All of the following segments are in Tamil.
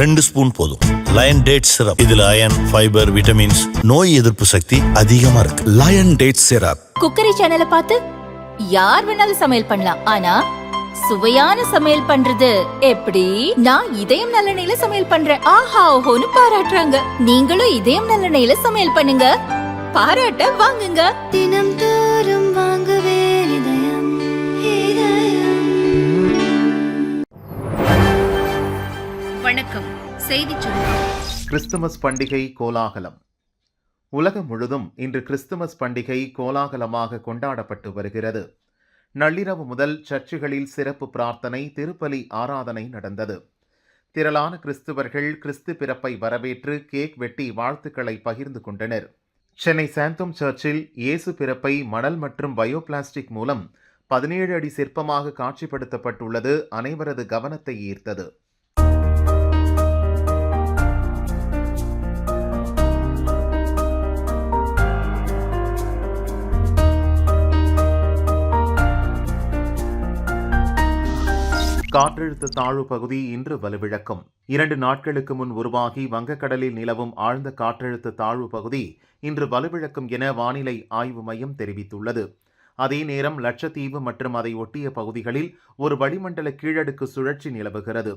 2 ஸ்பூன் போதும். Lion date syrup. இதுல அயன், ஃபைபர், விட்டமின்ஸ், நோய் எதிர்ப்பு சக்தி அதிகமா இருக்கு. Line date syrup. குக்கரி சேனலை பார்த்து யார் வேணாலும் சமையல் பண்ணலாம். ஆனா சுவையான சமையல் பண்றது எப்படி? நான் இதயம் நல்லெண்ணெயில சமையல் பண்றேன். ஆஹா ஓஹோன்னு பாராட்டுறாங்க. நீங்களும் இதயம் நல்லெண்ணெயில சமையல் பண்ணுங்க, பாராட்ட வாங்குங்க. தினம் தோறும் வாங்குவே இதயம் இதயம். வணக்கம். செய்திச் சுருக்கம். கிறிஸ்துமஸ் பண்டிகை கோலாகலம். உலகம் முழுதும் இன்று கிறிஸ்துமஸ் பண்டிகை கோலாகலமாக கொண்டாடப்பட்டு வருகிறது. நள்ளிரவு முதல் சர்ச்சுகளில் சிறப்பு பிரார்த்தனை, திருப்பலி ஆராதனை நடந்தது. திரளான கிறிஸ்துவர்கள் கிறிஸ்து பிறப்பை வரவேற்று கேக் வெட்டி வாழ்த்துக்களை பகிர்ந்து கொண்டனர். சென்னை சாந்தோம் சர்ச்சில் இயேசு பிறப்பை மணல் மற்றும் பயோபிளாஸ்டிக் மூலம் 17 அடி சிற்பமாக காட்சிப்படுத்தப்பட்டுள்ளது அனைவரது கவனத்தை ஈர்த்தது. காற்றழுத்த தாழ்வு பகுதி இன்று வலுவிழக்கும். 2 நாட்களுக்கு முன் உருவாகி வங்கக்கடலில் நிலவும் ஆழ்ந்த காற்றழுத்த தாழ்வு பகுதி இன்று வலுவிழக்கும் என வானிலை ஆய்வு மையம் தெரிவித்துள்ளது. அதே நேரம் லட்சத்தீவு மற்றும் அதை ஒட்டிய பகுதிகளில் ஒரு வளிமண்டல கீழடுக்கு சுழற்சி நிலவுகிறது.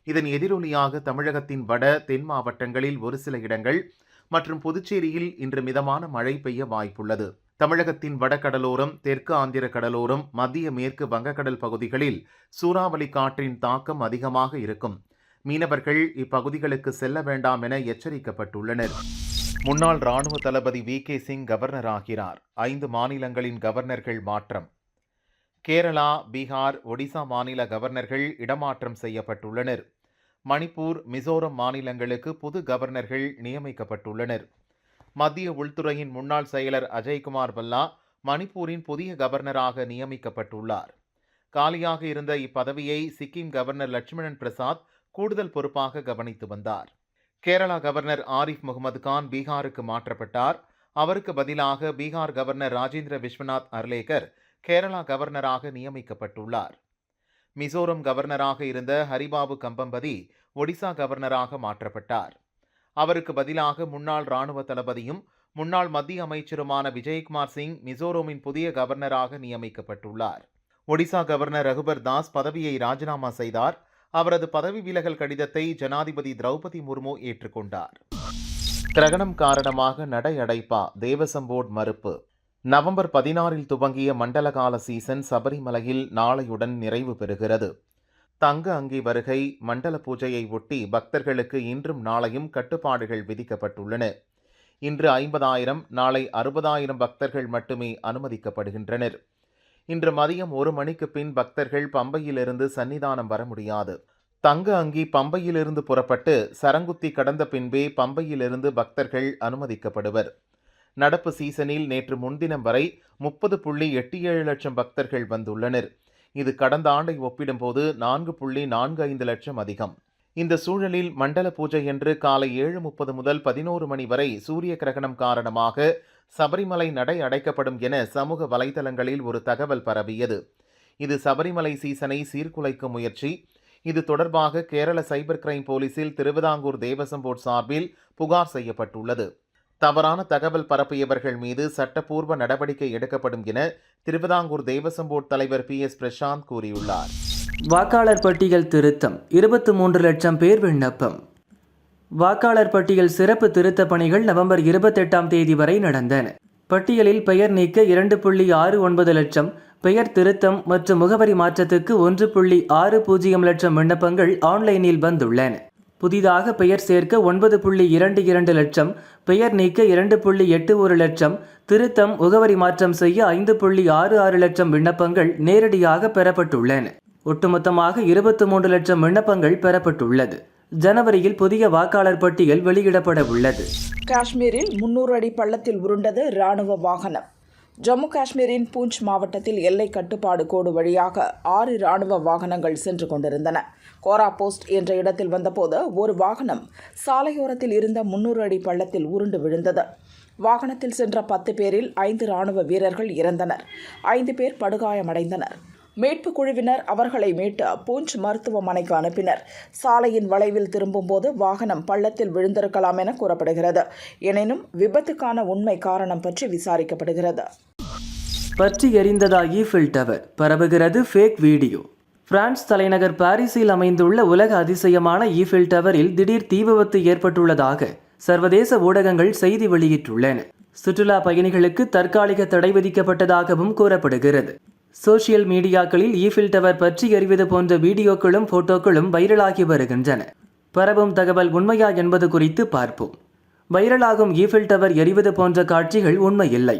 இதன் எதிரொலியாக தமிழகத்தின் வட தென் மாவட்டங்களில் ஒரு சில இடங்கள் மற்றும் புதுச்சேரியில் இன்று மிதமான மழை பெய்ய வாய்ப்புள்ளது. தமிழகத்தின் வடகடலோரம், தெற்கு ஆந்திர கடலோரம், மத்திய மேற்கு வங்கக்கடல் பகுதிகளில் சூறாவளி காற்றின் தாக்கம் அதிகமாக இருக்கும். மீனவர்கள் இப்பகுதிகளுக்கு செல்ல வேண்டாம் என எச்சரிக்கப்பட்டுள்ளனர். முன்னாள் ராணுவ தளபதி வி.கே. சிங் கவர்னர் ஆகிறார். 5 மாநிலங்களின் கவர்னர்கள் மாற்றம். கேரளா, பீகார், ஒடிசா மாநில கவர்னர்கள் இடமாற்றம் செய்யப்பட்டுள்ளனர். மணிப்பூர், மிசோரம் மாநிலங்களுக்கு புது கவர்னர்கள் நியமிக்கப்பட்டுள்ளனர். மத்திய உள்துறையின் முன்னாள் செயலர் அஜய்குமார் பல்லா மணிப்பூரின் புதிய கவர்னராக நியமிக்கப்பட்டுள்ளார். காலியாக இருந்த இப்பதவியை சிக்கிம் கவர்னர் லட்சுமணன் பிரசாத் கூடுதல் பொறுப்பாக கவனித்து வந்தார். கேரளா கவர்னர் ஆரிஃப் முகமது கான் பீகாருக்கு மாற்றப்பட்டார். அவருக்கு பதிலாக பீகார் கவர்னர் ராஜேந்திர விஸ்வநாத் அர்லேகர் கேரளா கவர்னராக நியமிக்கப்பட்டுள்ளார். மிசோரம் கவர்னராக இருந்த ஹரிபாபு கம்பம்பதி ஒடிசா கவர்னராக மாற்றப்பட்டார். அவருக்கு பதிலாக முன்னாள் ராணுவ தளபதியும் முன்னாள் மத்திய அமைச்சருமான விஜயகுமார் சிங் மிசோரமின் புதிய கவர்னராக நியமிக்கப்பட்டுள்ளார். ஒடிசா கவர்னர் ரகுபர் தாஸ் பதவியை ராஜினாமா செய்தார். அவரது பதவி விலகல் கடிதத்தை ஜனாதிபதி திரௌபதி முர்மு ஏற்றுக்கொண்டார். கிரகணம் காரணமாக நடை அடைப்பா, தேவசம் போர்டு மறுப்பு. நவம்பர் 16 துவங்கிய மண்டலகால சீசன் சபரிமலையில் நாளையுடன் நிறைவு பெறுகிறது. தங்க அங்கி வருகை, மண்டல பூஜையை ஒட்டி பக்தர்களுக்கு இன்றும் நாளையும் கட்டுப்பாடுகள் விதிக்கப்பட்டுள்ளன. இன்று 50,000, நாளை 60,000 பக்தர்கள் மட்டுமே அனுமதிக்கப்படுகின்றனர். இன்று மதியம் 1 மணிக்கு பின் பக்தர்கள் பம்பையிலிருந்து சன்னிதானம் வர முடியாது. தங்க அங்கி பம்பையிலிருந்து புறப்பட்டு சரங்குத்தி கடந்த பின்பே பம்பையிலிருந்து பக்தர்கள் அனுமதிக்கப்படுவர். நடப்பு சீசனில் நேற்று முன்தினம் வரை 30.87 லட்சம் பக்தர்கள் வந்துள்ளனர். இது கடந்த ஆண்டை ஒப்பிடும்போது 4.45 லட்சம் அதிகம். இந்த சூழலில் மண்டல பூஜையன்று காலை 7:30 முதல் 11 மணி வரை சூரிய கிரகணம் காரணமாக சபரிமலை நடை அடைக்கப்படும் என சமூக வலைதளங்களில் ஒரு தகவல் பரவியது. இது சபரிமலை சீசனை சீர்குலைக்கும் முயற்சி. இது தொடர்பாக கேரள சைபர் கிரைம் போலீசில் திருவிதாங்கூர் தேவசம் போர்டு சார்பில் புகார் செய்யப்பட்டுள்ளது. தவறான தகவல் பரப்பியவர்கள் மீது சட்டப்பூர்வ நடவடிக்கை எடுக்கப்படும் என திருவிதாங்கூர் தேவசம் போர்டு தலைவர் PS பிரசாந்த் கூறியுள்ளார். வாக்காளர் பட்டியல் திருத்தம், 23 லட்சம் பேர் விண்ணப்பம். வாக்காளர் பட்டியல் சிறப்பு திருத்த பணிகள் நவம்பர் 28ஆம் தேதி வரை நடந்தன. பட்டியலில் பெயர் நீக்க 2.69 லட்சம், பெயர் திருத்தம் மற்றும் முகவரி மாற்றத்துக்கு 1.60 லட்சம் விண்ணப்பங்கள் ஆன்லைனில் வந்துள்ளன. புதிதாக பெயர் சேர்க்க 9.22 லட்சம், பெயர் நீக்க 2.81 லட்சம், திருத்தம் முகவரி மாற்றம் செய்ய 5.66 லட்சம் விண்ணப்பங்கள் நேரடியாக பெறப்பட்டுள்ளன. ஒட்டுமொத்தமாக 23 லட்சம் விண்ணப்பங்கள் பெறப்பட்டுள்ளது. ஜனவரியில் புதிய வாக்காளர் பட்டியல் வெளியிடப்பட உள்ளது. காஷ்மீரில் 300 அடி பள்ளத்தில் உருண்டது ராணுவ வாகனம். ஜம்மு காஷ்மீரின் பூஞ்ச் மாவட்டத்தில் எல்லை கட்டுப்பாடு கோடு வழியாக 6 ராணுவ வாகனங்கள் சென்று கொண்டிருந்தன. கோரா போஸ்ட் என்ற இடத்தில் வந்தபோது ஒரு வாகனம் சாலையோரத்தில் இருந்த 300 அடி பள்ளத்தில் உருண்டு விழுந்தது. வாகனத்தில் சென்ற 10 பேரில் 5 ராணுவ வீரர்கள் இறந்தனர். 5 பேர் படுகாயமடைந்தனர். மீட்பு குழுவினர் அவர்களை மீட்டு பூஞ்ச் மருத்துவமனைக்கு அனுப்பினர். சாலையின் வளைவில் திரும்பும்போது வாகனம் பள்ளத்தில் விழுந்திருக்கலாம் என கூறப்படுகிறது. எனினும் விபத்துக்கான உண்மை காரணம் பற்றி விசாரிக்கப்படுகிறது. பற்றி எரிந்ததா ஈஃபில் டவர், பரவுகிறது ஃபேக் வீடியோ. பிரான்ஸ் தலைநகர் பாரிஸில் அமைந்துள்ள உலக அதிசயமான ஈஃபில் டவரில் திடீர் தீ விபத்து ஏற்பட்டுள்ளதாக சர்வதேச ஊடகங்கள் செய்தி வெளியிட்டுள்ளன. சுற்றுலா பயணிகளுக்கு தற்காலிக தடை விதிக்கப்பட்டதாகவும் கூறப்படுகிறது. சோசியல் மீடியாக்களில் ஈஃபில் டவர் பற்றி எறிவது போன்ற வீடியோக்களும் போட்டோக்களும் வைரலாகி வருகின்றன. பரவும் தகவல் உண்மையா என்பது குறித்து பார்ப்போம். வைரலாகும் ஈஃபில் டவர் எறிவது போன்ற காட்சிகள் உண்மையில்லை.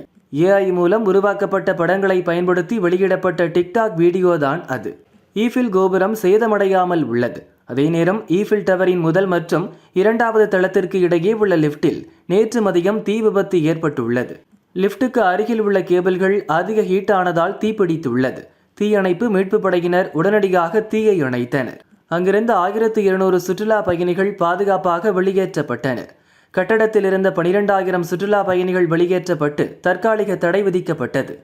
AI மூலம் உருவாக்கப்பட்ட படங்களை பயன்படுத்தி வெளியிடப்பட்ட டிக்டாக் வீடியோ தான் அது. ஈஃபில் கோபுரம் சேதமடையாமல் உள்ளது. அதே நேரம் ஈஃபில் டவரின் முதல் மற்றும் இரண்டாவது தளத்திற்கு இடையே உள்ள லிப்டில் நேற்று மதியம் தீ விபத்து ஏற்பட்டுள்ளது. லிப்டுக்கு அருகில் உள்ள கேபிள்கள் அதிக ஹீட் ஆனதால் தீப்பிடித்துள்ளது. தீயணைப்பு மீட்பு படையினர் உடனடியாக தீயை அணைத்தனர். அங்கிருந்த 1200 சுற்றுலா பயணிகள் பாதுகாப்பாக வெளியேற்றப்பட்டனர். கட்டடத்தில் இருந்த 12,000 சுற்றுலா பயணிகள் வெளியேற்றப்பட்டு தற்காலிக தடை விதிக்கப்பட்டது.